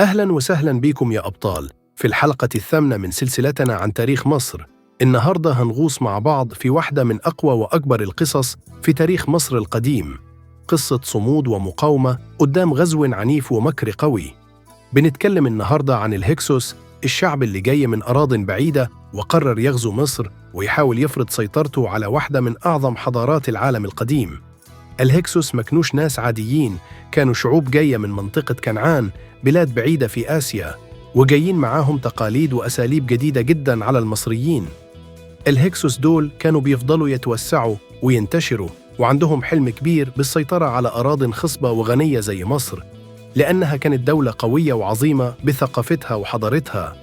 أهلاً وسهلاً بكم يا أبطال في الحلقة الثامنة من سلسلتنا عن تاريخ مصر. النهاردة هنغوص مع بعض في واحدة من أقوى وأكبر القصص في تاريخ مصر القديم، قصة صمود ومقاومة قدام غزو عنيف ومكر قوي. بنتكلم النهاردة عن الهكسوس، الشعب اللي جاي من أراضٍ بعيدة وقرر يغزو مصر ويحاول يفرض سيطرته على واحدة من أعظم حضارات العالم القديم. الهكسوس ما كانوش ناس عاديين، كانوا شعوب جاية من منطقة كنعان، بلاد بعيدة في آسيا، وجايين معاهم تقاليد وأساليب جديدة جداً على المصريين. الهكسوس دول كانوا بيفضلوا يتوسعوا وينتشروا، وعندهم حلم كبير بالسيطرة على أراضٍ خصبة وغنية زي مصر، لأنها كانت دولة قوية وعظيمة بثقافتها وحضارتها.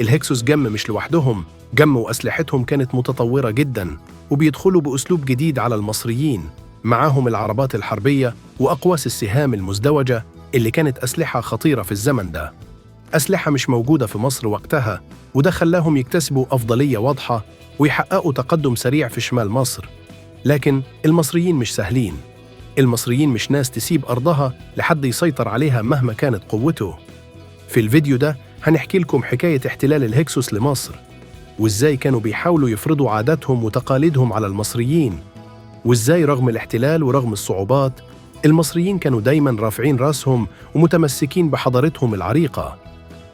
الهكسوس مش لوحدهم، وأسلحتهم كانت متطورة جداً، وبيدخلوا بأسلوب جديد على المصريين. معاهم العربات الحربية وأقواس السهام المزدوجة اللي كانت أسلحة خطيرة في الزمن ده، أسلحة مش موجودة في مصر وقتها، وده خلاهم يكتسبوا أفضلية واضحة ويحققوا تقدم سريع في شمال مصر. لكن المصريين مش سهلين، المصريين مش ناس تسيب أرضها لحد يسيطر عليها مهما كانت قوته. في الفيديو ده هنحكي لكم حكاية احتلال الهكسوس لمصر، وإزاي كانوا بيحاولوا يفرضوا عاداتهم وتقاليدهم على المصريين، وإزاي رغم الاحتلال ورغم الصعوبات المصريين كانوا دايماً رافعين راسهم ومتمسكين بحضارتهم العريقة.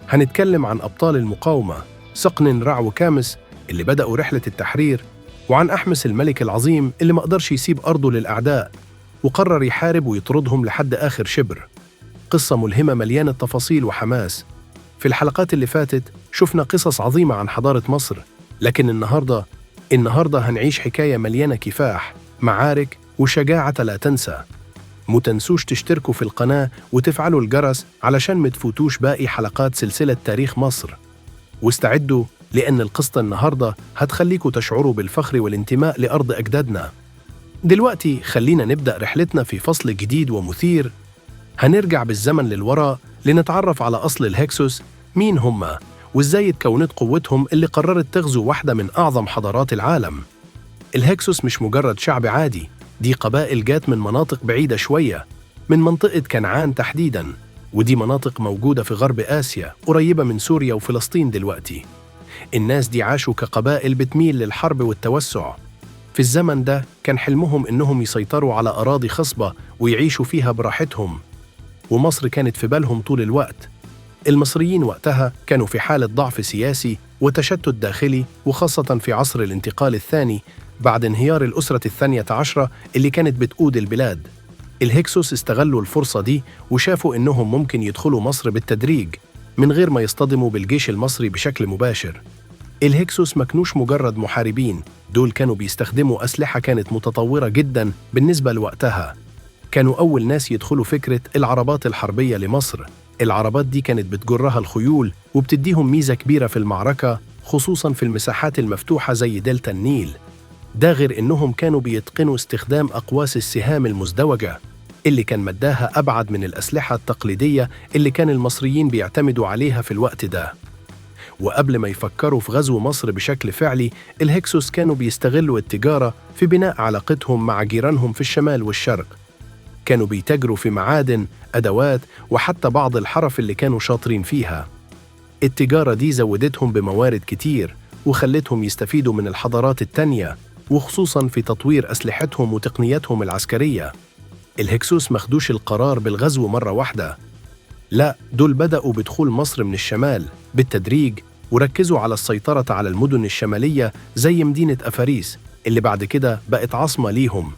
هنتكلم عن أبطال المقاومة، سقن رع وكامس اللي بدأوا رحلة التحرير، وعن أحمس الملك العظيم اللي ما قدرش يسيب أرضه للأعداء وقرر يحارب ويطردهم لحد آخر شبر. قصة ملهمة مليانة تفاصيل وحماس. في الحلقات اللي فاتت شفنا قصص عظيمة عن حضارة مصر، لكن النهاردة هنعيش حكاية مليانة كفاح، معارك وشجاعة لا تنسى. متنسوش تشتركوا في القناة وتفعلوا الجرس علشان متفوتوش باقي حلقات سلسلة تاريخ مصر. واستعدوا، لأن القصة النهاردة هتخليكوا تشعروا بالفخر والانتماء لأرض أجدادنا. دلوقتي خلينا نبدأ رحلتنا في فصل جديد ومثير. هنرجع بالزمن للوراء لنتعرف على أصل الهكسوس، مين هما، وإزاي اتكونت قوتهم اللي قررت تغزو واحدة من أعظم حضارات العالم. الهكسوس مش مجرد شعب عادي، دي قبائل جات من مناطق بعيدة شوية، من منطقة كنعان تحديداً، ودي مناطق موجودة في غرب آسيا قريبة من سوريا وفلسطين دلوقتي. الناس دي عاشوا كقبائل بتميل للحرب والتوسع. في الزمن ده كان حلمهم إنهم يسيطروا على أراضي خصبة ويعيشوا فيها براحتهم، ومصر كانت في بالهم طول الوقت. المصريين وقتها كانوا في حالة ضعف سياسي وتشتت داخلي، وخاصة في عصر الانتقال الثاني بعد انهيار الأسرة الثانية عشرة اللي كانت بتقود البلاد. الهكسوس استغلوا الفرصة دي وشافوا إنهم ممكن يدخلوا مصر بالتدريج من غير ما يصطدموا بالجيش المصري بشكل مباشر. الهكسوس ما كانوش مجرد محاربين، دول كانوا بيستخدموا أسلحة كانت متطورة جدا بالنسبة لوقتها. كانوا أول ناس يدخلوا فكرة العربات الحربية لمصر. العربات دي كانت بتجرها الخيول وبتديهم ميزة كبيرة في المعركة، خصوصاً في المساحات المفتوحة زي دلتا النيل. ده غير إنهم كانوا بيتقنوا استخدام أقواس السهام المزدوجة اللي كان مداها أبعد من الأسلحة التقليدية اللي كان المصريين بيعتمدوا عليها في الوقت ده. وقبل ما يفكروا في غزو مصر بشكل فعلي، الهكسوس كانوا بيستغلوا التجارة في بناء علاقتهم مع جيرانهم في الشمال والشرق. كانوا بيتاجروا في معادن، أدوات، وحتى بعض الحرف اللي كانوا شاطرين فيها. التجارة دي زودتهم بموارد كتير وخلتهم يستفيدوا من الحضارات التانية، وخصوصاً في تطوير أسلحتهم وتقنياتهم العسكرية. الهكسوس مخدوش القرار بالغزو مرة واحدة، لا، دول بدأوا بدخول مصر من الشمال بالتدريج، وركزوا على السيطرة على المدن الشمالية زي مدينة أفاريس اللي بعد كده بقت عاصمة ليهم.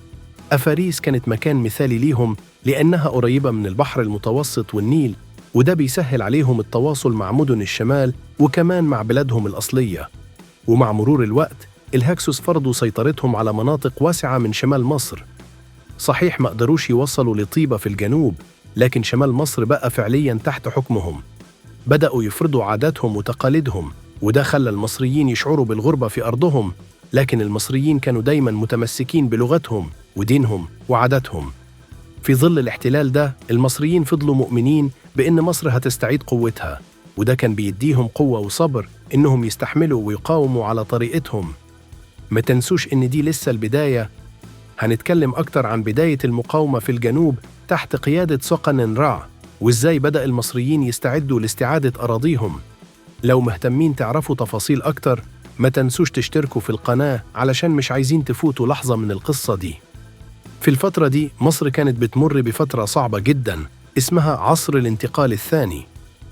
أفاريس كانت مكان مثالي ليهم لأنها قريبة من البحر المتوسط والنيل، وده بيسهل عليهم التواصل مع مدن الشمال وكمان مع بلادهم الأصلية. ومع مرور الوقت الهكسوس فرضوا سيطرتهم على مناطق واسعة من شمال مصر. صحيح ما قدروش يوصلوا لطيبة في الجنوب، لكن شمال مصر بقى فعلياً تحت حكمهم. بدأوا يفرضوا عاداتهم وتقاليدهم، وده خلى المصريين يشعروا بالغربة في أرضهم، لكن المصريين كانوا دايماً متمسكين بلغتهم ودينهم وعاداتهم. في ظل الاحتلال ده المصريين فضلوا مؤمنين بأن مصر هتستعيد قوتها، وده كان بيديهم قوة وصبر إنهم يستحملوا ويقاوموا على طريقتهم. ما تنسوش إن دي لسه البداية. هنتكلم أكتر عن بداية المقاومة في الجنوب تحت قيادة سقن رع، وإزاي بدأ المصريين يستعدوا لاستعادة أراضيهم. لو مهتمين تعرفوا تفاصيل أكتر ما تنسوش تشتركوا في القناة علشان مش عايزين تفوتوا لحظة من القصة دي. في الفترة دي مصر كانت بتمر بفترة صعبة جداً اسمها عصر الانتقال الثاني.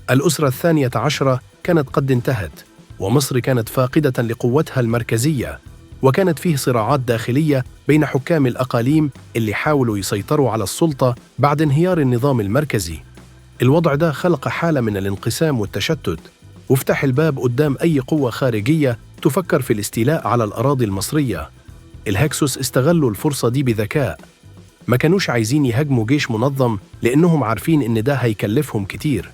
الأسرة الثانية عشرة كانت قد انتهت، ومصر كانت فاقدة لقوتها المركزية، وكانت فيه صراعات داخلية بين حكام الأقاليم اللي حاولوا يسيطروا على السلطة بعد انهيار النظام المركزي. الوضع ده خلق حالة من الانقسام والتشتت، وافتح الباب قدام أي قوة خارجية تفكر في الاستيلاء على الأراضي المصرية. الهكسوس استغلوا الفرصة دي بذكاء. ما كانوش عايزين يهاجموا جيش منظم لأنهم عارفين إن ده هيكلفهم كتير.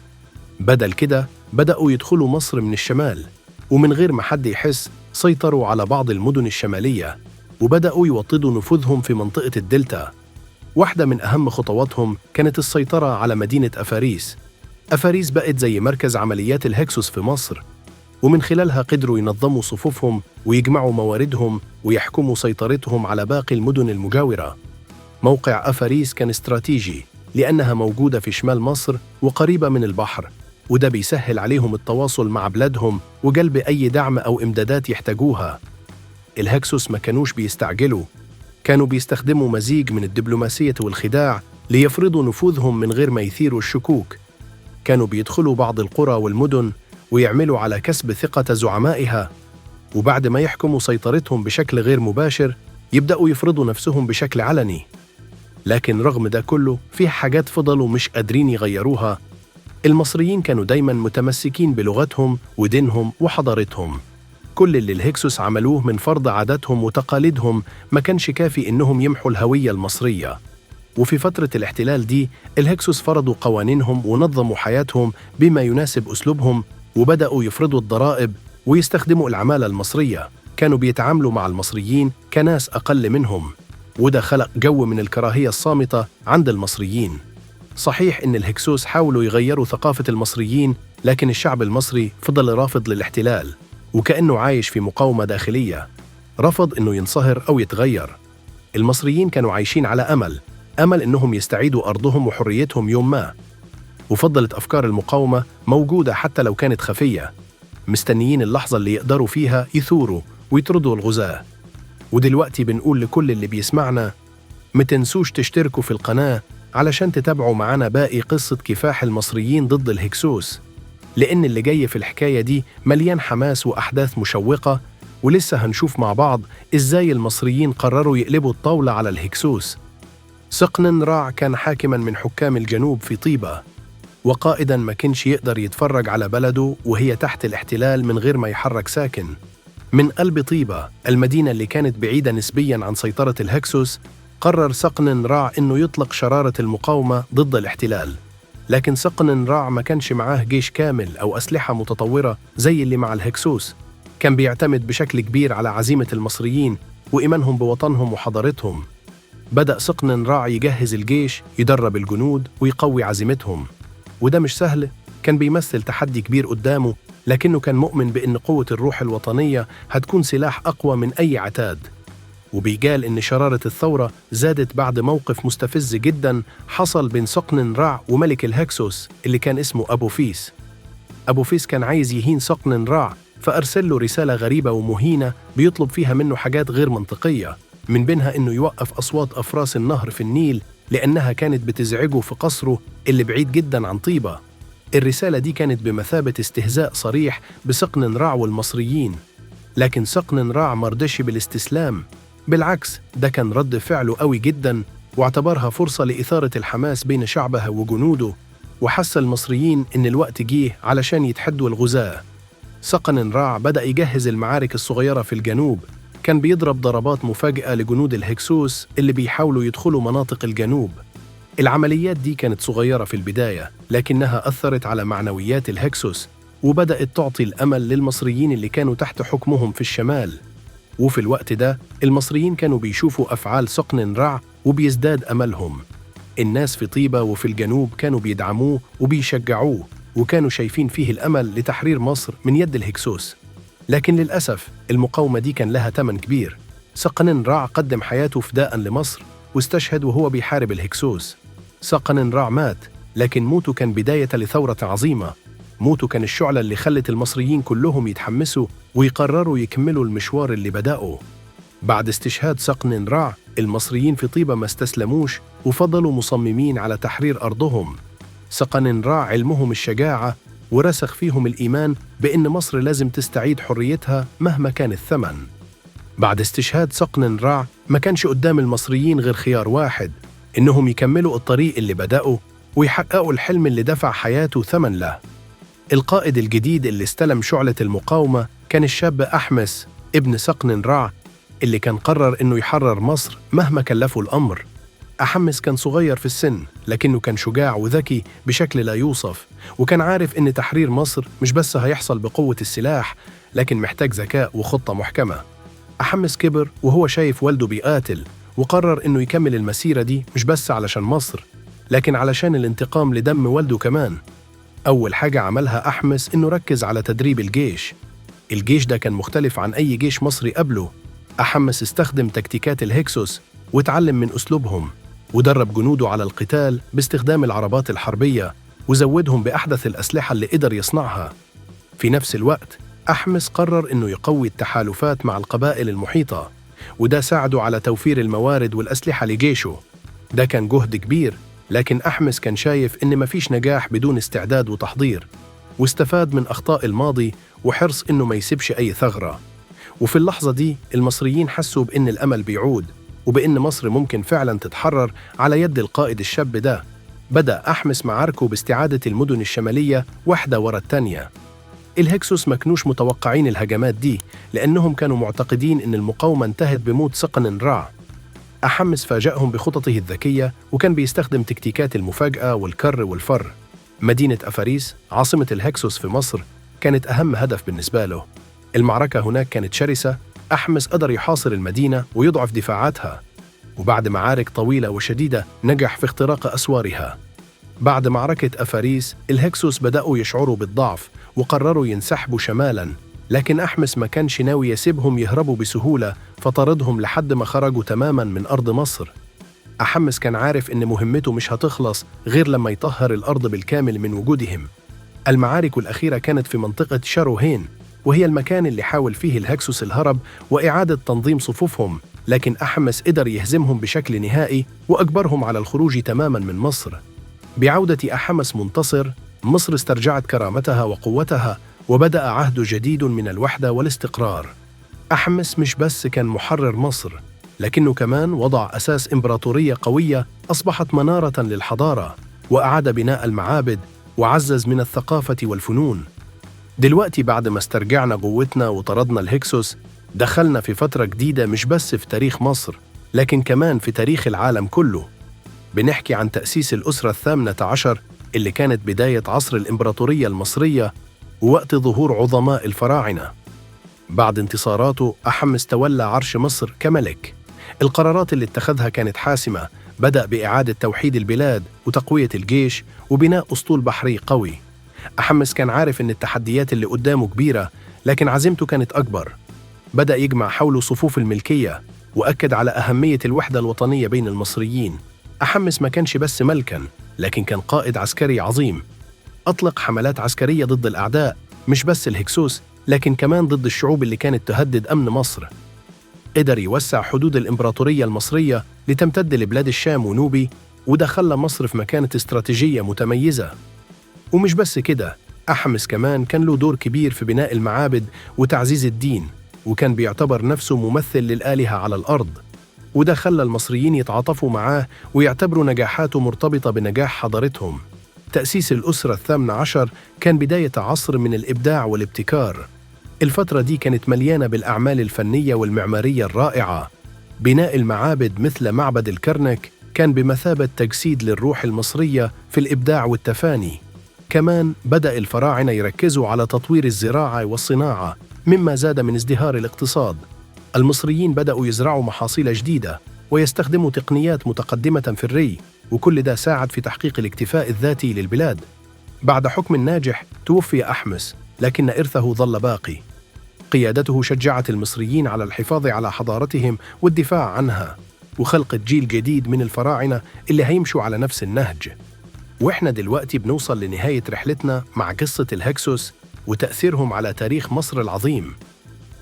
بدل كده بدأوا يدخلوا مصر من الشمال، ومن غير ما حد يحس سيطروا على بعض المدن الشمالية، وبدأوا يوطدوا نفوذهم في منطقة الدلتا. واحدة من أهم خطواتهم كانت السيطرة على مدينة أفاريس. أفاريس بقت زي مركز عمليات الهكسوس في مصر، ومن خلالها قدروا ينظموا صفوفهم ويجمعوا مواردهم ويحكموا سيطرتهم على باقي المدن المجاورة. موقع أفاريس كان استراتيجي لأنها موجودة في شمال مصر وقريبة من البحر، وده بيسهل عليهم التواصل مع بلادهم وجلب أي دعم أو إمدادات يحتاجوها. الهكسوس ما كانوش بيستعجلوا، كانوا بيستخدموا مزيج من الدبلوماسية والخداع ليفرضوا نفوذهم من غير ما يثيروا الشكوك. كانوا بيدخلوا بعض القرى والمدن ويعملوا على كسب ثقة زعمائها، وبعد ما يحكموا سيطرتهم بشكل غير مباشر يبدأوا يفرضوا نفسهم بشكل علني. لكن رغم ده كله في حاجات فضلوا مش قادرين يغيروها. المصريين كانوا دايماً متمسكين بلغتهم ودينهم وحضارتهم. كل اللي الهكسوس عملوه من فرض عاداتهم وتقاليدهم ما كانش كافي إنهم يمحوا الهوية المصرية. وفي فترة الاحتلال دي الهكسوس فرضوا قوانينهم ونظموا حياتهم بما يناسب أسلوبهم، وبدأوا يفرضوا الضرائب ويستخدموا العمالة المصرية. كانوا بيتعاملوا مع المصريين كناس أقل منهم، وده خلق جو من الكراهية الصامتة عند المصريين. صحيح إن الهكسوس حاولوا يغيروا ثقافة المصريين، لكن الشعب المصري فضل رافض للاحتلال، وكأنه عايش في مقاومة داخلية، رفض إنه ينصهر أو يتغير. المصريين كانوا عايشين على أمل إنهم يستعيدوا أرضهم وحريتهم يوم ما، وفضلت أفكار المقاومة موجودة حتى لو كانت خفية، مستنيين اللحظة اللي يقدروا فيها يثوروا ويطردوا الغزاة. ودلوقتي بنقول لكل اللي بيسمعنا ما تنسوش تشتركوا في القناة علشان تتابعوا معنا باقي قصة كفاح المصريين ضد الهكسوس، لأن اللي جاي في الحكاية دي مليان حماس وأحداث مشوقة، ولسه هنشوف مع بعض إزاي المصريين قرروا يقلبوا الطاولة على الهكسوس. سقننراع كان حاكماً من حكام الجنوب في طيبة، وقائداً ما كانش يقدر يتفرج على بلده وهي تحت الاحتلال من غير ما يحرك ساكن. من قلب طيبة، المدينة اللي كانت بعيدة نسبياً عن سيطرة الهكسوس، قرر سقننراع إنه يطلق شرارة المقاومة ضد الاحتلال. لكن سقننراع ما كانش معاه جيش كامل أو أسلحة متطورة زي اللي مع الهكسوس. كان بيعتمد بشكل كبير على عزيمة المصريين وإيمانهم بوطنهم وحضارتهم. بدأ سقننراع يجهز الجيش، يدرب الجنود ويقوي عزيمتهم، وده مش سهل. كان بيمثل تحدي كبير قدامه، لكنه كان مؤمن بأن قوة الروح الوطنية هتكون سلاح أقوى من أي عتاد. وبيقال إن شرارة الثورة زادت بعد موقف مستفز جداً حصل بين سقننراع وملك الهكسوس اللي كان اسمه أبوفيس. أبوفيس كان عايز يهين سقننراع، فأرسل له رسالة غريبة ومهينة بيطلب فيها منه حاجات غير منطقية، من بينها إنه يوقف أصوات أفراس النهر في النيل لأنها كانت بتزعجه في قصره اللي بعيد جداً عن طيبة. الرسالة دي كانت بمثابة استهزاء صريح بسقننراع والمصريين، لكن سقننراع مرضش بالاستسلام. بالعكس، ده كان رد فعله قوي جداً، واعتبرها فرصة لإثارة الحماس بين شعبها وجنوده، وحس المصريين إن الوقت جيه علشان يتحدوا الغزاة. سقننراع بدأ يجهز المعارك الصغيرة في الجنوب، كان بيضرب ضربات مفاجئة لجنود الهكسوس اللي بيحاولوا يدخلوا مناطق الجنوب. العمليات دي كانت صغيرة في البداية، لكنها أثرت على معنويات الهكسوس، وبدأت تعطي الأمل للمصريين اللي كانوا تحت حكمهم في الشمال. وفي الوقت ده المصريين كانوا بيشوفوا أفعال سقننراع وبيزداد أملهم. الناس في طيبة وفي الجنوب كانوا بيدعموه وبيشجعوه، وكانوا شايفين فيه الأمل لتحرير مصر من يد الهكسوس. لكن للأسف المقاومة دي كان لها ثمن كبير. سقننراع قدم حياته فداء لمصر واستشهد وهو بيحارب الهكسوس. سقننراع مات، لكن موته كان بداية لثورة عظيمة. موته كان الشعلة اللي خلت المصريين كلهم يتحمسوا ويقرروا يكملوا المشوار اللي بدأوا. بعد استشهاد صقن رع، المصريين في طيبة ما استسلموش وفضلوا مصممين على تحرير أرضهم. صقن رع علمهم الشجاعة ورسخ فيهم الإيمان بأن مصر لازم تستعيد حريتها مهما كان الثمن. بعد استشهاد صقن رع ما كانش قدام المصريين غير خيار واحد، إنهم يكملوا الطريق اللي بدأوا ويحققوا الحلم اللي دفع حياته ثمن له. القائد الجديد اللي استلم شعلة المقاومة كان الشاب أحمس ابن صقن رع، اللي كان قرر إنه يحرر مصر مهما كلفه الأمر. أحمس كان صغير في السن، لكنه كان شجاع وذكي بشكل لا يوصف، وكان عارف إن تحرير مصر مش بس هيحصل بقوة السلاح، لكن محتاج ذكاء وخطة محكمة. أحمس كبر وهو شايف والده بيقاتل، وقرر إنه يكمل المسيرة دي مش بس علشان مصر، لكن علشان الانتقام لدم والده كمان. أول حاجة عملها أحمس إنه ركز على تدريب الجيش. الجيش ده كان مختلف عن أي جيش مصري قبله. أحمس استخدم تكتيكات الهكسوس وتعلم من أسلوبهم، ودرب جنوده على القتال باستخدام العربات الحربية، وزودهم بأحدث الأسلحة اللي قدر يصنعها. في نفس الوقت أحمس قرر إنه يقوي التحالفات مع القبائل المحيطة، وده ساعده على توفير الموارد والأسلحة لجيشه. ده كان جهد كبير، لكن أحمس كان شايف إن مفيش نجاح بدون استعداد وتحضير، واستفاد من أخطاء الماضي وحرص إنه ما يسيبش أي ثغرة. وفي اللحظة دي المصريين حسوا بإن الأمل بيعود، وبإن مصر ممكن فعلاً تتحرر على يد القائد الشاب ده. بدأ أحمس معاركه باستعادة المدن الشمالية واحدة ورا التانية. الهكسوس ما كانوش متوقعين الهجمات دي، لأنهم كانوا معتقدين إن المقاومة انتهت بموت صقن رع. أحمس فاجأهم بخططه الذكية، وكان بيستخدم تكتيكات المفاجأة والكر والفر. مدينة أفاريس عاصمة الهكسوس في مصر كانت أهم هدف بالنسبة له. المعركة هناك كانت شرسة. أحمس قدر يحاصر المدينة ويضعف دفاعاتها، وبعد معارك طويلة وشديدة نجح في اختراق أسوارها. بعد معركة أفاريس الهكسوس بدأوا يشعروا بالضعف وقرروا ينسحبوا شمالاً، لكن أحمس ما كانش ناوي يسيبهم يهربوا بسهولة، فطردهم لحد ما خرجوا تماماً من أرض مصر. أحمس كان عارف إن مهمته مش هتخلص غير لما يطهر الأرض بالكامل من وجودهم. المعارك الأخيرة كانت في منطقة شاروهين، وهي المكان اللي حاول فيه الهكسوس الهرب وإعادة تنظيم صفوفهم، لكن أحمس قدر يهزمهم بشكل نهائي وأجبرهم على الخروج تماماً من مصر. بعودة أحمس منتصر، مصر استرجعت كرامتها وقوتها، وبدأ عهد جديد من الوحدة والاستقرار. أحمس مش بس كان محرر مصر، لكنه كمان وضع أساس إمبراطورية قوية أصبحت منارة للحضارة، وأعاد بناء المعابد وعزز من الثقافة والفنون. دلوقتي بعد ما استرجعنا قوتنا وطردنا الهكسوس، دخلنا في فترة جديدة مش بس في تاريخ مصر، لكن كمان في تاريخ العالم كله. بنحكي عن تأسيس الأسرة الثامنة عشر، اللي كانت بداية عصر الإمبراطورية المصرية ووقت ظهور عظماء الفراعنة. بعد انتصاراته أحمس تولى عرش مصر كملك. القرارات اللي اتخذها كانت حاسمة. بدأ بإعادة توحيد البلاد وتقوية الجيش وبناء أسطول بحري قوي. أحمس كان عارف إن التحديات اللي قدامه كبيرة، لكن عزيمته كانت أكبر. بدأ يجمع حوله صفوف الملكية، وأكد على أهمية الوحدة الوطنية بين المصريين. أحمس ما كانش بس ملكاً، لكن كان قائد عسكري عظيم. أطلق حملات عسكرية ضد الأعداء، مش بس الهكسوس، لكن كمان ضد الشعوب اللي كانت تهدد أمن مصر. قدر يوسع حدود الإمبراطورية المصرية لتمتد لبلاد الشام ونوبي، وده خلى مصر في مكانة استراتيجية متميزة. ومش بس كده، أحمس كمان كان له دور كبير في بناء المعابد وتعزيز الدين، وكان بيعتبر نفسه ممثل للآلهة على الأرض. وده خلى المصريين يتعاطفوا معاه ويعتبروا نجاحاته مرتبطة بنجاح حضارتهم. تأسيس الأسرة الثامنة عشر كان بداية عصر من الإبداع والابتكار. الفترة دي كانت مليانة بالأعمال الفنية والمعمارية الرائعة. بناء المعابد مثل معبد الكرنك كان بمثابة تجسيد للروح المصرية في الإبداع والتفاني. كمان بدأ الفراعنة يركزوا على تطوير الزراعة والصناعة، مما زاد من ازدهار الاقتصاد. المصريين بدأوا يزرعوا محاصيل جديدة ويستخدموا تقنيات متقدمة في الري، وكل ده ساعد في تحقيق الاكتفاء الذاتي للبلاد. بعد حكم ناجح توفي أحمس، لكن إرثه ظل باقي. قيادته شجعت المصريين على الحفاظ على حضارتهم والدفاع عنها، وخلق جيل جديد من الفراعنة اللي هيمشوا على نفس النهج. وإحنا دلوقتي بنوصل لنهاية رحلتنا مع قصة الهكسوس وتأثيرهم على تاريخ مصر العظيم.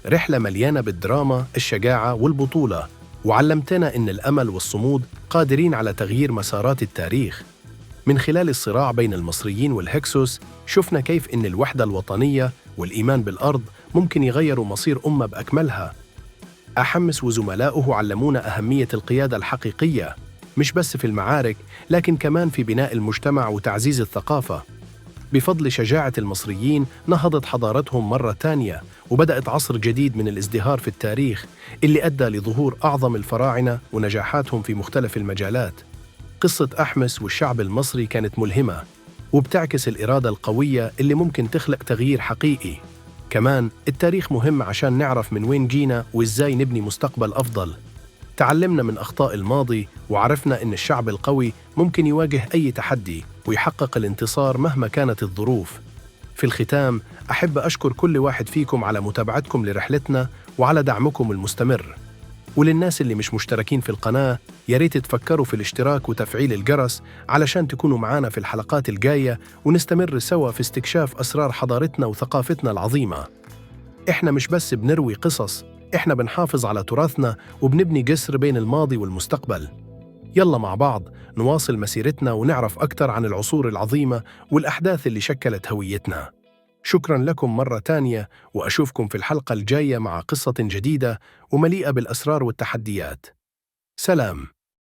رحلة مليانة بالدراما، الشجاعة والبطولة، وعلمتنا إن الأمل والصمود قادرين على تغيير مسارات التاريخ. من خلال الصراع بين المصريين والهكسوس شفنا كيف إن الوحدة الوطنية والإيمان بالأرض ممكن يغيروا مصير أمة بأكملها. أحمس وزملائه علمونا أهمية القيادة الحقيقية، مش بس في المعارك لكن كمان في بناء المجتمع وتعزيز الثقافة. بفضل شجاعة المصريين نهضت حضارتهم مرة تانية، وبدأت عصر جديد من الازدهار في التاريخ اللي أدى لظهور أعظم الفراعنة ونجاحاتهم في مختلف المجالات. قصة أحمس والشعب المصري كانت ملهمة، وبتعكس الإرادة القوية اللي ممكن تخلق تغيير حقيقي. كمان التاريخ مهم عشان نعرف من وين جينا وإزاي نبني مستقبل أفضل. تعلمنا من أخطاء الماضي وعرفنا إن الشعب القوي ممكن يواجه أي تحدي ويحقق الانتصار مهما كانت الظروف. في الختام أحب أشكر كل واحد فيكم على متابعتكم لرحلتنا وعلى دعمكم المستمر. وللناس اللي مش مشتركين في القناة ياريت تفكروا في الاشتراك وتفعيل الجرس علشان تكونوا معانا في الحلقات الجاية ونستمر سوا في استكشاف أسرار حضارتنا وثقافتنا العظيمة. إحنا مش بس بنروي قصص، إحنا بنحافظ على تراثنا وبنبني جسر بين الماضي والمستقبل. يلا مع بعض نواصل مسيرتنا ونعرف أكثر عن العصور العظيمة والأحداث اللي شكلت هويتنا. شكراً لكم مرة تانية، وأشوفكم في الحلقة الجاية مع قصة جديدة ومليئة بالأسرار والتحديات. سلام.